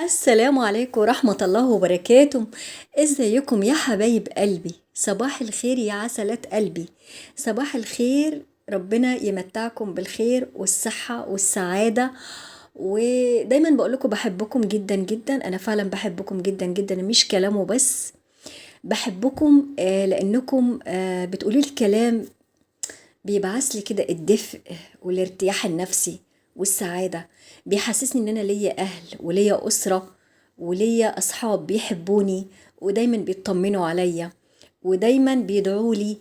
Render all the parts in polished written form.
السلام عليكم ورحمة الله وبركاته. ازيكم يا حبايب قلبي؟ صباح الخير يا عسلات قلبي. صباح الخير، ربنا يمتعكم بالخير والصحة والسعادة. ودايما بقولكم بحبكم جدا جدا، انا فعلا بحبكم جدا جدا، مش كلامه بس. بحبكم لانكم بتقولي الكلام بيبعث لي كده الدفء والارتياح النفسي والسعادة. بيحسسني ان انا ليا اهل وليا اسرة وليا اصحاب بيحبوني ودايما بيطمنوا عليا ودايما بيدعوا لي.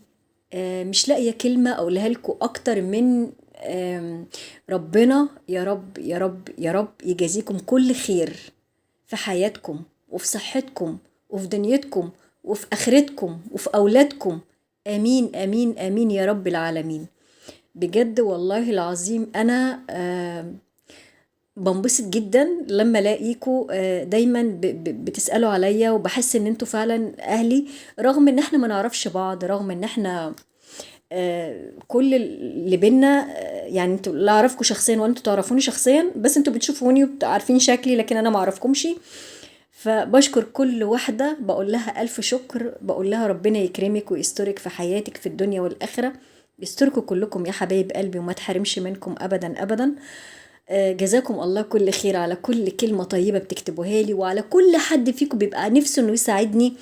مش لاقية كلمة اقولها لكم اكتر من ربنا يا رب يا رب يا رب يجازيكم كل خير في حياتكم وفي صحتكم وفي دنيتكم وفي آخرتكم وفي أولادكم. آمين آمين آمين يا رب العالمين. بجد والله العظيم أنا بنبسط جدا لما الاقيكوا دايما بتسألوا عليا، وبحس ان انتوا فعلا اهلي، رغم ان احنا ما نعرفش بعض، رغم ان احنا كل اللي بينا يعني انتوا لا اعرفكم شخصيا ولا انتوا تعرفوني شخصيا، بس انتوا بتشوفوني وعارفين شكلي، لكن انا ما اعرفكمش. فبشكر كل واحدة، بقول لها ألف شكر، بقول لها ربنا يكرمك ويسترك في حياتك في الدنيا والآخرة. يستركوا كلكم يا حبايب قلبي وما تحرمش منكم أبدا أبدا. جزاكم الله كل خير على كل كلمة طيبة بتكتبوها لي، وعلى كل حد فيكم بيبقى نفسه انه يساعدني،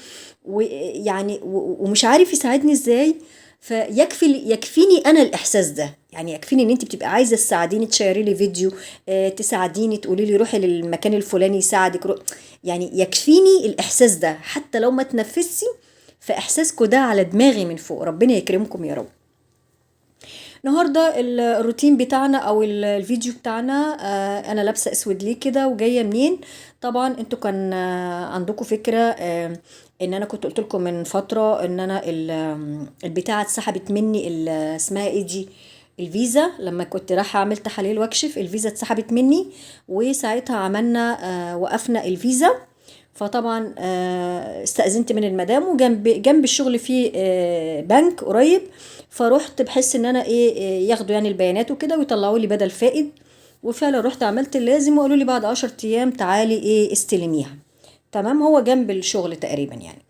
ويعني ومش عارف يساعدني ازاي. يكفيني انا الاحساس ده، يعني يكفيني ان انت بتبقى عايزه تساعديني، تشيري لي فيديو، تساعديني، تقولي لي روحي للمكان الفلاني يساعدك يعني يكفيني الاحساس ده حتى لو ما تنفسي. فاحساسكم ده على دماغي من فوق، ربنا يكرمكم يا رب. النهارده الروتين بتاعنا او الفيديو بتاعنا، انا لابسه اسود ليه كده وجايه منين؟ طبعا انتوا كان عندكم فكره، ان انا كنت قلت لكم من فتره ان انا البتاعه اتسحبت مني، اسمها ايه دي، الفيزا. لما كنت رايحه اعمل تحاليل واكشف، الفيزا اتسحبت مني، وساعتها عملنا وقفنا الفيزا. فطبعا استأذنت من المدام، وجنب جنب الشغل فيه بنك قريب. فروحت بحس ان انا ياخدوا يعني البيانات وكده ويطلعوا لي بدل فائد. وفعلا رحت عملت اللازم، وقالوا لي بعد 10 ايام تعالي استلميها. تمام، هو جنب الشغل تقريبا يعني.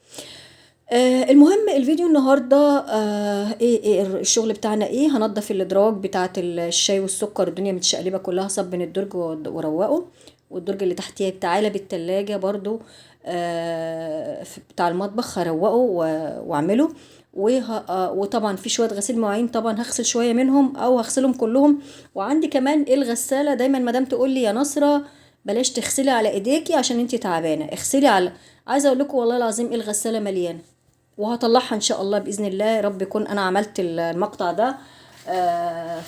المهم الفيديو النهارده ايه الشغل بتاعنا، هنضف الادراج بتاعه الشاي والسكر، الدنيا متشقلبه كلها، صب من الدرج وروقه. والدرج اللي تحتيه بتاع علب التلاجة برضو، بتاع المطبخ هروقه واعمله. وطبعا في شويه غسيل مواعين، طبعا هغسل شويه منهم او هغسلهم كلهم. وعندي كمان الغساله، دايما مدام تقول لي يا نصره بلاش تغسلي على ايديكي عشان انتي تعبانه، اغسلي على. عايزه اقول لكم والله العظيم الغساله مليانه، وهطلعها ان شاء الله باذن الله. يا رب يكون انا عملت المقطع ده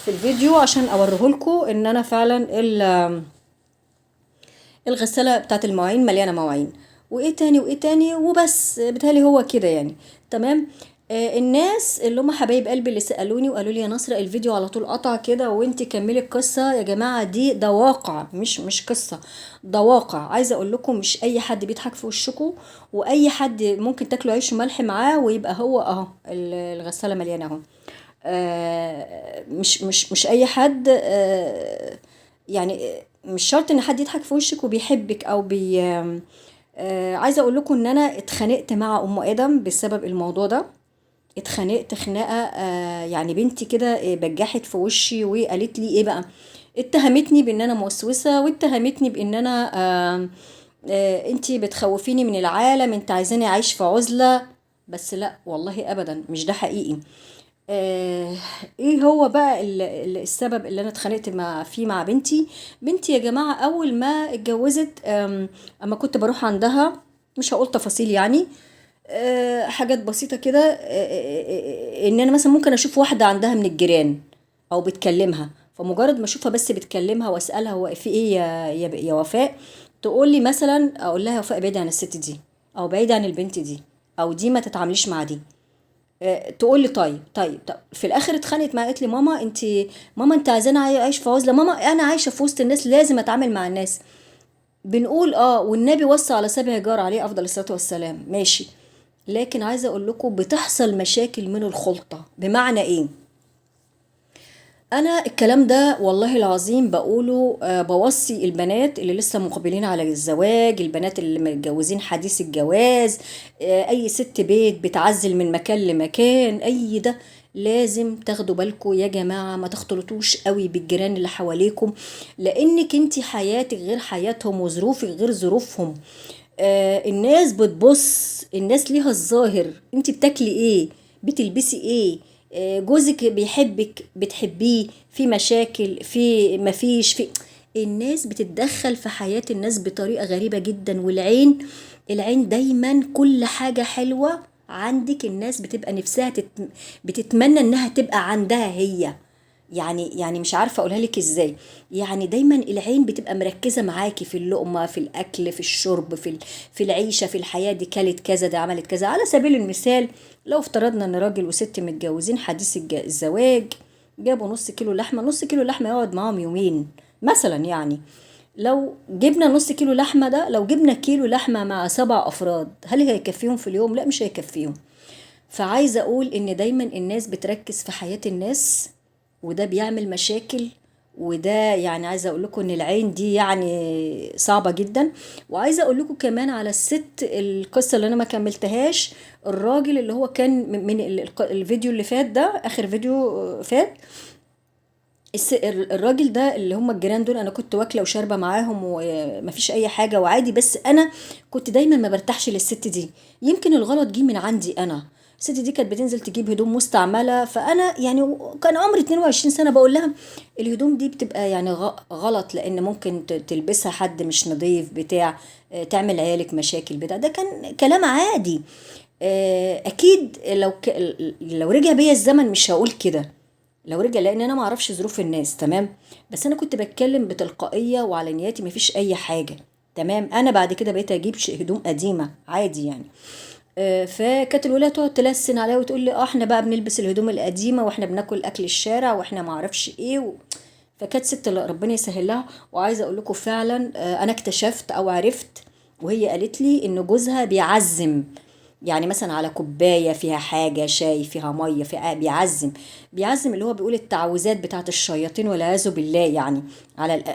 في الفيديو عشان اوريه لكم ان انا فعلا الغسالة بتاعت المواعين مليانة مواعين. وايه تاني وايه تاني وبس، بتهالي هو كده يعني. تمام. الناس اللي هم حبايب قلبي اللي سألوني وقالوا لي يا نصر الفيديو على طول قطع كده وانت كملي القصة، يا جماعة ده واقع، مش قصة، ده واقع. عايزة اقول لكم مش اي حد بيضحك في وشكم، واي حد ممكن تاكلوا عيش وملح معاه ويبقى هو اهو الغسالة مليانة اهو. مش اي حد يعني مش شرط ان حد يضحك في وشك وبيحبك او عايزه اقول لكم ان انا اتخانقت مع ام ادم بسبب الموضوع ده. اتخانقت خناقه، يعني بنتي كده بجحت في وشي وقالت لي ايه بقى، اتهمتني بان انا موسوسه، واتهمتني بان انا انتي بتخوفيني من العالم، انت عايزاني اعيش في عزله. بس لا والله ابدا مش ده حقيقي. آه ايه هو بقى السبب اللي انا اتخانقت فيه مع بنتي؟ بنتي يا جماعة اول ما اتجوزت، اما كنت بروح عندها، مش هقول تفاصيل يعني، حاجات بسيطة كده، ان انا مثلا ممكن اشوف واحدة عندها من الجيران او بتكلمها، فمجرد ما اشوفها بس بتكلمها واسالها هو في ايه يا وفاء، تقول لي مثلا، اقول لها يا وفاء بعيدة عن الست دي، او بعيدة عن البنت دي، او دي ما تتعامليش مع دي. تقول لي طيب في الاخر اتخانقت معايا، قالت لي ماما انت عايزاني اعيش في عزله؟ ماما انا عايشه في وسط الناس، لازم اتعامل مع الناس. بنقول والنبي وصى على سبع جار عليه افضل الصلاه والسلام، ماشي. لكن عايزه اقول لكم بتحصل مشاكل من الخلطه، بمعنى ايه؟ انا الكلام ده والله العظيم بقوله، بوصي البنات اللي لسه مقبلين على الزواج، البنات اللي متجوزين حديث الجواز، اي ست بيت بتعزل من مكان لمكان، اي ده لازم تاخدوا بالكم يا جماعة، ما تختلطوش قوي بالجيران اللي حواليكم، لانك انتي حياتك غير حياتهم وظروفك غير ظروفهم. الناس بتبص، الناس ليها الظاهر، انت بتاكلي ايه، بتلبسي ايه، جوزك بيحبك بتحبيه، في مشاكل، في مفيش، في الناس بتتدخل في حياة الناس بطريقة غريبة جدا. والعين، العين دايما كل حاجة حلوة عندك الناس بتبقى نفسها بتتمنى انها تبقى عندها هي. يعني مش عارفه اقولها لك ازاي. يعني دايما العين بتبقى مركزه معاكي في اللقمه، في الاكل، في الشرب، في العيشه، في الحياه، دي كلت كذا، دي عملت كذا. على سبيل المثال، لو افترضنا ان راجل وست متجوزين حديث الزواج، جابوا نص كيلو لحمه، نص كيلو لحمه يقعد معاهم يومين مثلا يعني. لو جبنا نص كيلو لحمه ده، لو جبنا كيلو لحمه مع 7 افراد، هل هيكفيهم في اليوم؟ لا، مش هيكفيهم. فعايزة أقول إن دايما الناس بتركز في حياة الناس، وده بيعمل مشاكل. وده يعني عايزة أقول لكم إن العين دي يعني صعبة جدا. وعايزة أقول لكم كمان على الست، القصة اللي أنا ما كملتهاش، الراجل اللي هو كان من الفيديو اللي فات ده، آخر فيديو فات، الراجل ده اللي هم الجيران دول، انا كنت واكله وشاربه معاهم ومفيش اي حاجه وعادي، بس انا كنت دايما ما برتاحش للست دي. يمكن الغلط جه من عندي انا. الست دي كانت بتنزل تجيب هدوم مستعمله، فانا يعني كان عمري 22 سنه بقول لها الهدوم دي بتبقى يعني غلط، لان ممكن تلبسها حد مش نظيف بتاع، تعمل عيالك مشاكل بتاع، ده كان كلام عادي. اكيد لو رجع بيا الزمن مش هقول كده، لو رجع، لان انا ما اعرفش ظروف الناس تمام. بس انا كنت بتكلم بتلقائيه وعلى نياتي، مفيش اي حاجه تمام. انا بعد كده بقيت اجيب هدوم قديمه عادي يعني. فكانت الولايه تقعد تلسن عليا وتقول لي احنا بقى بنلبس الهدوم القديمه، واحنا بناكل اكل الشارع، واحنا ما اعرفش ايه فكانت ست ربنا يسهل لها. وعايزه اقول لكم فعلا، انا اكتشفت او عرفت، وهي قالت لي ان جوزها بيعزم، يعني مثلا على كوبايه فيها حاجه شاي، فيها ميه، فيها بيعزم اللي هو بيقول التعويذات بتاعت الشياطين والعياذ بالله يعني،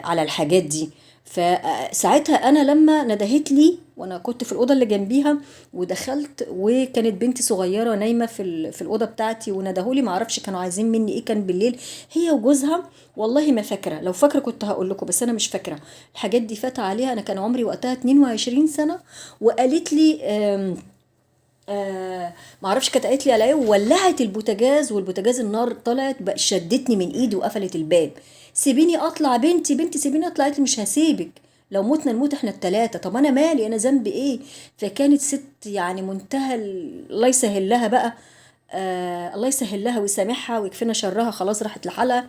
على الحاجات دي. فساعتها انا لما ندهت لي، وانا كنت في الاوضه اللي جنبيها، ودخلت وكانت بنتي صغيره نايمه في الاوضه بتاعتي، وندهولي، ما اعرفش كانوا عايزين مني ايه، كان بالليل، هي وجوزها. والله ما فاكره، لو فاكره كنت هقول لكم، بس انا مش فاكره. الحاجات دي فات عليها، انا كان عمري وقتها 22 سنه. وقالت لي معرفش كانت قالت لي على ايه، وولعت البوتاجاز، والبوتاجاز النار طلعت بقى، شدتني من ايدي وقفلت الباب. سيبيني اطلع، بنتي سيبيني اطلع. قالت لي مش هسيبك، لو متنا نموت احنا التلاتة، طب انا مالي، انا ذنبي ايه؟ فكانت ست يعني منتهى الله يسهل لها بقى. الله يسهل لها ويسامحها ويكفينا شرها، خلاص راحت لحالها.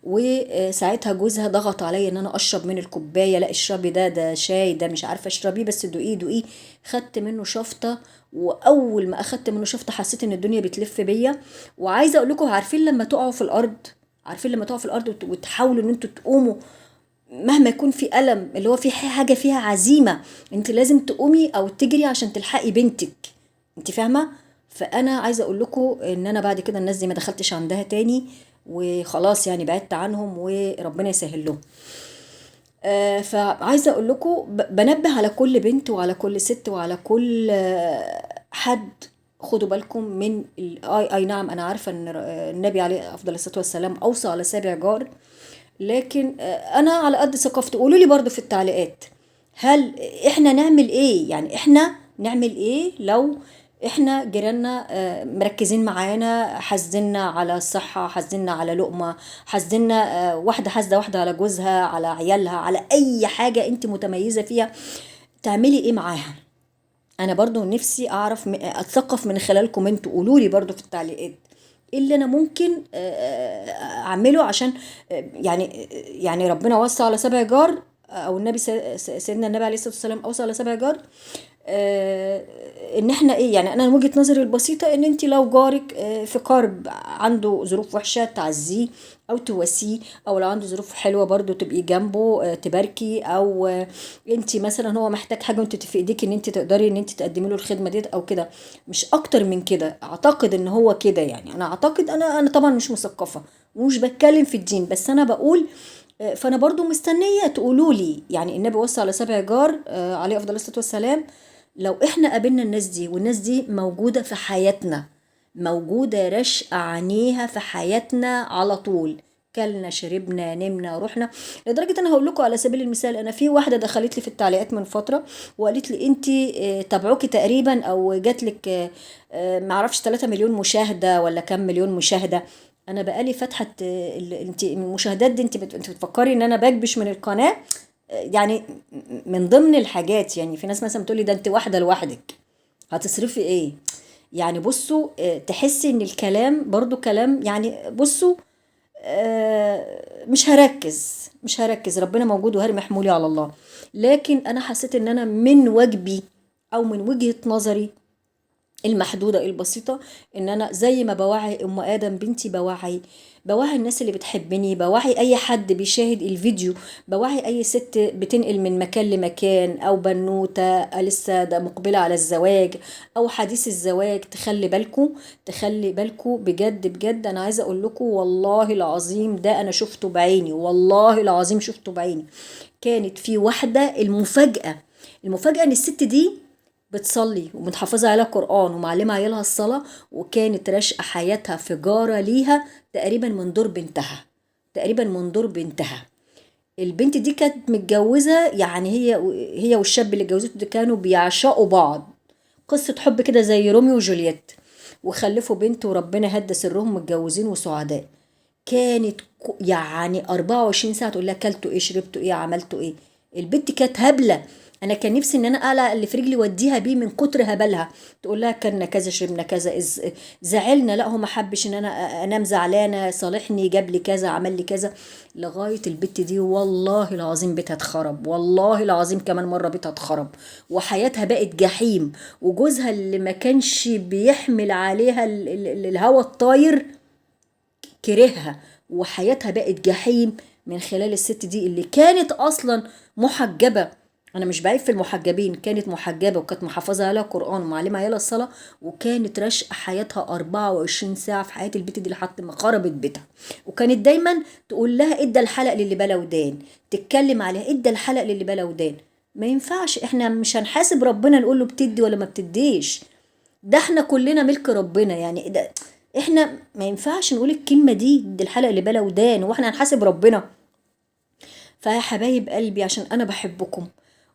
وساعتها جوزها ضغط عليا ان انا اشرب من الكوبايه، لا اشربي، ده شاي، ده مش عارفه اشربيه، بس دوقيه دوقيه. خدت منه شفطه، واول ما اخدت منه شفطه حسيت ان الدنيا بتلف بيا. وعايزه اقول لكم، عارفين لما تقعوا في الارض، عارفين لما تقعوا في الارض وتحاولوا ان انتوا تقوموا مهما يكون في ألم، اللي هو في حاجة فيها عزيمة، انت لازم تقومي او تجري عشان تلحقي بنتك، انت فاهمة؟ فانا عايزة اقول لكم ان انا بعد كده الناس دي ما دخلتش عندها تاني، وخلاص يعني بعدت عنهم وربنا يسهل لهم. فعايزة اقول لكم، بنبه على كل بنت وعلى كل ست وعلى كل حد، خدوا بالكم من اي نعم، انا عارفة ان النبي عليه افضل الصلاة والسلام اوصى على 7 جار، لكن انا على قد ثقافتي. قولوا لي برضو في التعليقات، هل احنا نعمل ايه؟ يعني احنا نعمل ايه لو احنا جيراننا مركزين معانا، حاسدنا على الصحة، حاسدنا على لقمة، حاسدنا، واحدة حاسدة واحدة على جوزها، على عيالها، على اي حاجة انت متميزة فيها، تعملي ايه معاها؟ انا برضو نفسي اعرف، اتثقف من خلالكم انتوا. قولوا لي برضو في التعليقات ايه اللي انا ممكن اعمله عشان يعني ربنا وصى على 7 جار، او النبي سيدنا النبي عليه الصلاه والسلام اوصى على 7 جار. آه، ان احنا ايه يعني، انا من وجهة نظري البسيطة ان انت لو جارك في كرب عنده ظروف وحشة تعزيه او تواسيه، او لو عنده ظروف حلوة برضو تبقي جنبه تباركي، او انت مثلا هو محتاج حاجة وانت في ايديك ان انت تقدري ان انت تقدمي له الخدمة ديت او كده. مش اكتر من كده اعتقد ان هو كده يعني. انا اعتقد، انا طبعا مش مثقفة ومش بتكلم في الدين، بس انا بقول فانا برضو مستنيه تقولوا لي. يعني النبي وصى على 7 جار عليه افضل الصلاه والسلام. لو احنا قابلنا الناس دي والناس دي موجوده في حياتنا، موجوده رشق عينيها في حياتنا على طول، كلنا شربنا نمنا رحنا. لدرجه انا هقول لكم على سبيل المثال، انا في واحده دخلت لي في التعليقات من فتره وقالت لي انت تابعوكي تقريبا او جات لك معرفش 3 مليون مشاهده ولا كام مليون مشاهده. انا بقالي فاتحه انت المشاهدات دي، انت بتفكري ان انا بكبش من القناه؟ يعني من ضمن الحاجات، يعني في ناس مثلا بتقولي ده انت واحده لوحدك هتصرفي ايه؟ يعني بصوا تحسي ان الكلام برضو كلام يعني. بصوا مش هركز ربنا موجود وهرمي حمولي على الله. لكن انا حسيت ان انا من واجبي او من وجهة نظري المحدودة البسيطة، ان انا زي ما بوعي ام ادم بنتي، بوعي الناس اللي بتحبني، بوعي اي حد بيشاهد الفيديو، بوعي اي ست بتنقل من مكان لمكان، او بنوتة لسه ده مقبلة على الزواج او حديث الزواج. تخلي بالكو بجد بجد. انا عايزة اقول لكم والله العظيم ده انا شفته بعيني، والله العظيم شفته بعيني. كانت في واحدة، المفاجأة ان الست دي بتصلي ومتحفظة على قرآن ومعلمة عيالها الصلاة، وكانت راشقة حياتها في جارة ليها تقريبا من دور بنتها، تقريبا من دور بنتها. البنت دي كانت متجوزة، يعني هي والشاب اللي اتجوزته ده كانوا بيعشقوا بعض، قصة حب كده زي روميو وجولييت، وخلفوا بنت وربنا هدى سرهم، متجوزين وسعداء. كانت يعني 24 ساعة تقول لها كلتوا ايه، شربتوا ايه، عملتوا ايه. البنت كانت هبلة. انا كان نفسي ان انا اقلع اللي في رجلي واديها بيه من كتر هبلها. تقول لها كلنا كذا شربنا كذا زعلنا، لا هو ما حبش ان انا انام زعلانه، صالحني جاب لي كذا عمل لي كذا. لغايه البت دي والله العظيم بيتها اتخرب، والله العظيم كمان مره بيتها اتخرب، وحياتها بقت جحيم. وجوزها اللي ما كانش بيحمل عليها الهوى الطاير كرهها، وحياتها بقت جحيم من خلال الست دي اللي كانت اصلا محجبة. انا مش بعيب في المحجبين، كانت محجبة وكانت محافظة على قرآن ومعلمة عيالها الصلاة، وكانت راشقة حياتها 24 ساعة في حياة البت دي لحد ما خربت بيتها. وكانت دايما تقول لها ادى الحلق للي بلا ودان، تتكلم عليها ادى الحلق للي بلا ودان. ما ينفعش، احنا مش هنحاسب ربنا نقول له بتدي ولا ما بتديش. ده احنا كلنا ملك ربنا يعني. ده احنا ما ينفعش نقول الكلمة دي الحلقة اللي بلا ودان واحنا هنحاسب ربنا. فيا حبايب قلبي عشان انا بحبكم،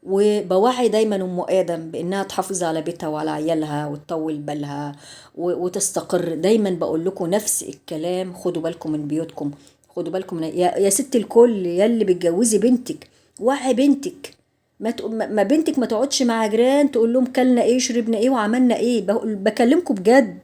وبوعي دايما ام ادم بانها تحافظ على بيتها وعلى عيالها وتطول بالها وتستقر. دايما بقول لكم نفس الكلام، خدوا بالكم من بيوتكم، خدوا بالكم من يا ست الكل يا اللي بتجوزي بنتك. وعي بنتك، ما بنتك ما تقعدش مع جيران تقول لهم كلنا ايه شربنا ايه وعملنا ايه. بكلمكم بجد.